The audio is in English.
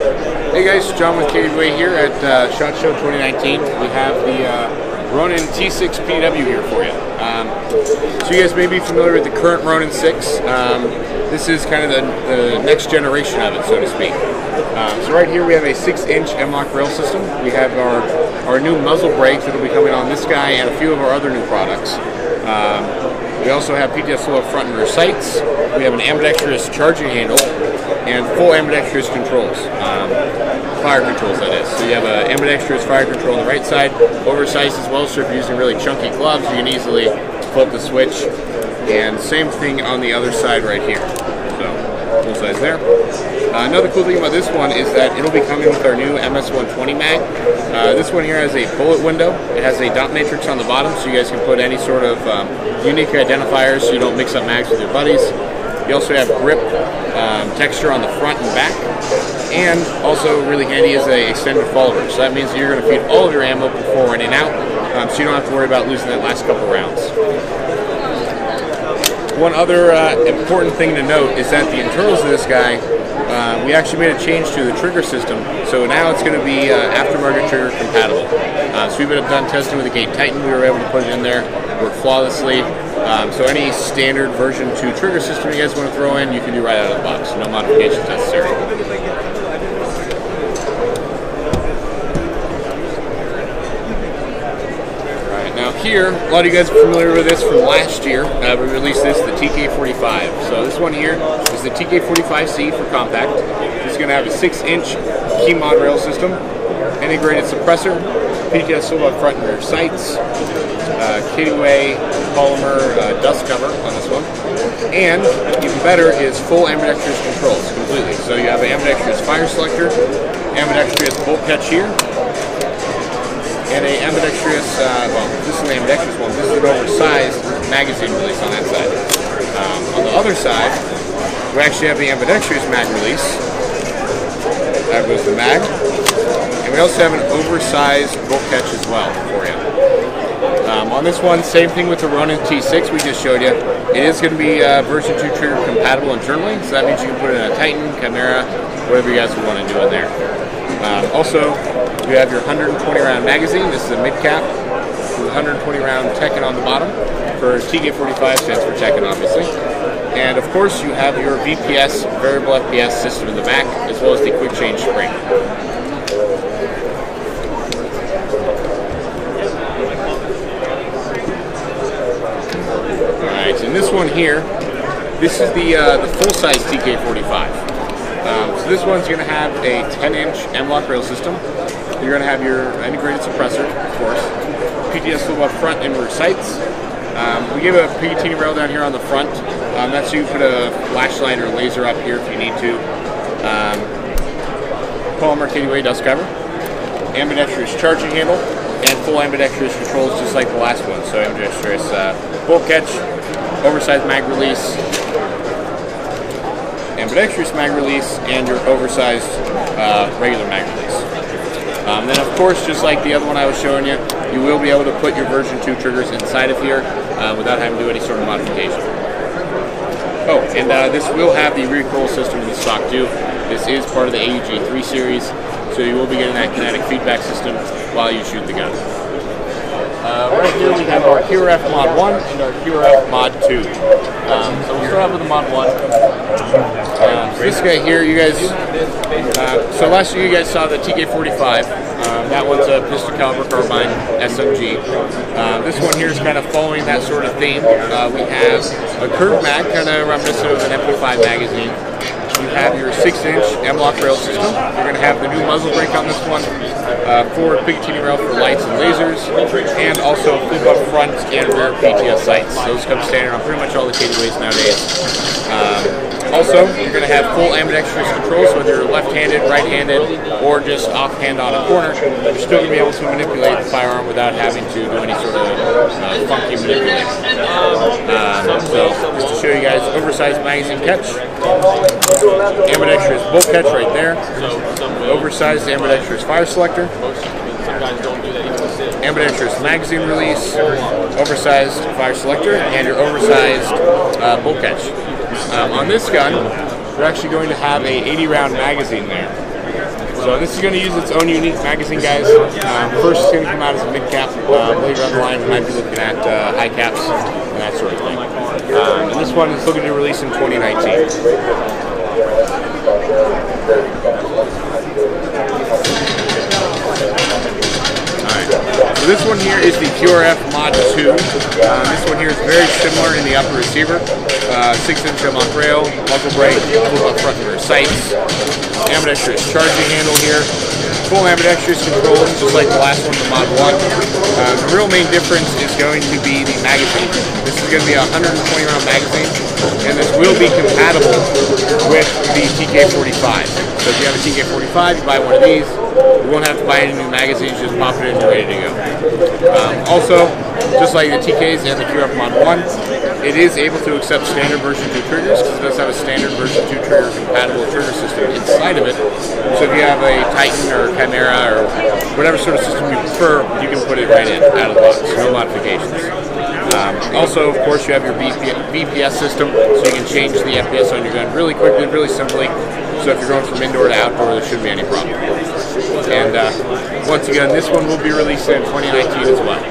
Hey guys, John with PDW here at SHOT Show 2019. We have the Ronin T6 PDW here for you. So you guys may be familiar with the current Ronin 6. This is kind of the next generation of it, so to speak. So right here we have a 6-inch MLOK Rail system. We have our new muzzle brake that will be coming on this guy and a few of our other new products. We also have PDW front and rear sights. We have an ambidextrous charging handle and full ambidextrous controls. Fire controls, that is. So you have an ambidextrous fire control on the right side, oversized as well, so if you're using really chunky gloves, you can easily flip the switch. And same thing on the other side right here. So, full size there. Another cool thing about this one is that it'll be coming with our new MS-120 mag. This one here has a bullet window. It has a dot matrix on the bottom, so you guys can put any sort of unique identifiers so you don't mix up mags with your buddies. You also have grip texture on the front and back. And also really handy is a extended follower. So that means that you're going to feed all of your ammo before running out, so you don't have to worry about losing that last couple rounds. One other important thing to note is that the internals of this guy, we actually made a change to the trigger system, so now it's going to be aftermarket trigger compatible. So we've done testing with the Gate Titan. We were able to put it in there, work flawlessly. So any standard version 2 trigger system you guys want to throw in, you can do right out of the box. No modifications necessary. Now here, a lot of you guys are familiar with this from last year. We released this, the TK45. So this one here is the TK45C for compact. It's going to have a 6-inch Keymod rail system, integrated suppressor, PDW front and rear sights, KDW polymer dust cover on this one, and even better is full ambidextrous controls completely. So you have an ambidextrous fire selector, ambidextrous bolt catch here, and a ambidextrous, well, this is an ambidextrous one. This is an oversized magazine release on that side. On the other side, we actually have the ambidextrous mag release. That goes the mag. And we also have an oversized bolt catch as well for you. On this one, same thing with the Ronin T6 we just showed you. It is going to be version 2 trigger compatible internally, so that means you can put it in a Titan, Chimera, whatever you guys would want to do in there. Also, you have your 120 round magazine. This is a mid-cap with 120 round Tekken on the bottom. For TK45 stands for Tekken, obviously. And of course, you have your VPS, variable FPS system in the back, as well as the quick change spring. Alright, and this one here, this is the full-size TK45. So this one's going to have a 10-inch MLOK Rail system. You're going to have your integrated suppressor, of course, PDW front and rear sights. We give a PDW rail down here on the front. That's so you put a flashlight or laser up here if you need to. Polymer KDW dust cover, ambidextrous charging handle, and full ambidextrous controls just like the last one. So ambidextrous bolt catch, oversized mag release, ambidextrous mag release, and your oversized regular mag release. Then of course, just like the other one I was showing you, you will be able to put your version 2 triggers inside of here without having to do any sort of modification. Oh, and this will have the recoil system in the stock too. This is part of the AUG 3 series, so you will be getting that kinetic feedback system while you shoot the gun. Right here we have our QRF MOD1 and our QRF MOD2. So we'll start off with the MOD1. So this guy here, you guys, so last year you guys saw the TK45. That one's a pistol caliber carbine SMG. This one here is kind of following that sort of theme. We have a curved mag, kind of reminiscent of an MP5 magazine. You have your 6-inch MLOK Rail system. You're going to have the new muzzle brake on this one, forward PDW rail for lights and lasers, and also flip-up front and rear PTS sights. Those come standard on pretty much all the KDWs nowadays. Also, you're going to have full ambidextrous controls, whether you're left-handed, right-handed, or just offhand on a corner. You're still going to be able to manipulate the firearm without having to do any sort of funky manipulation. So, just to show you guys, oversized magazine catch, ambidextrous bolt catch right there, oversized ambidextrous fire selector, ambidextrous magazine release, oversized fire selector, and your oversized bolt catch. On this gun, we're actually going to have a 80 round magazine there. So this is going to use its own unique magazine, guys. First, it's going to come out as a mid cap. Later on the line, we might be looking at high caps and that sort of thing. And this one is looking to release in 2019. So this one here is the QRF MOD2. This one here is very similar in the upper receiver. 6-inch MLOK Rail, muzzle brake, full up front rear sights, ambidextrous charging handle here, full ambidextrous controls just like the last one, the MOD1. The real main difference is going to be the magazine. This is going to be a 120 round magazine, and this will be compatible with the TK45. So if you have a TK45, you buy one of these. You won't have to buy any new magazines, just pop it in and you're ready to go. Also, just like the TKs and the QRF MOD1, it is able to accept standard version 2 triggers because it does have a standard version 2 trigger compatible trigger system inside of it. So if you have a Titan or Chimera or whatever sort of system you prefer, you can put it right in, out of the box, no modifications. Also, of course, you have your VPS system, so you can change the FPS on your gun really quickly, really simply. So if you're going from indoor to outdoor, there shouldn't be any problem. And once again, this one will be released in 2019 as well.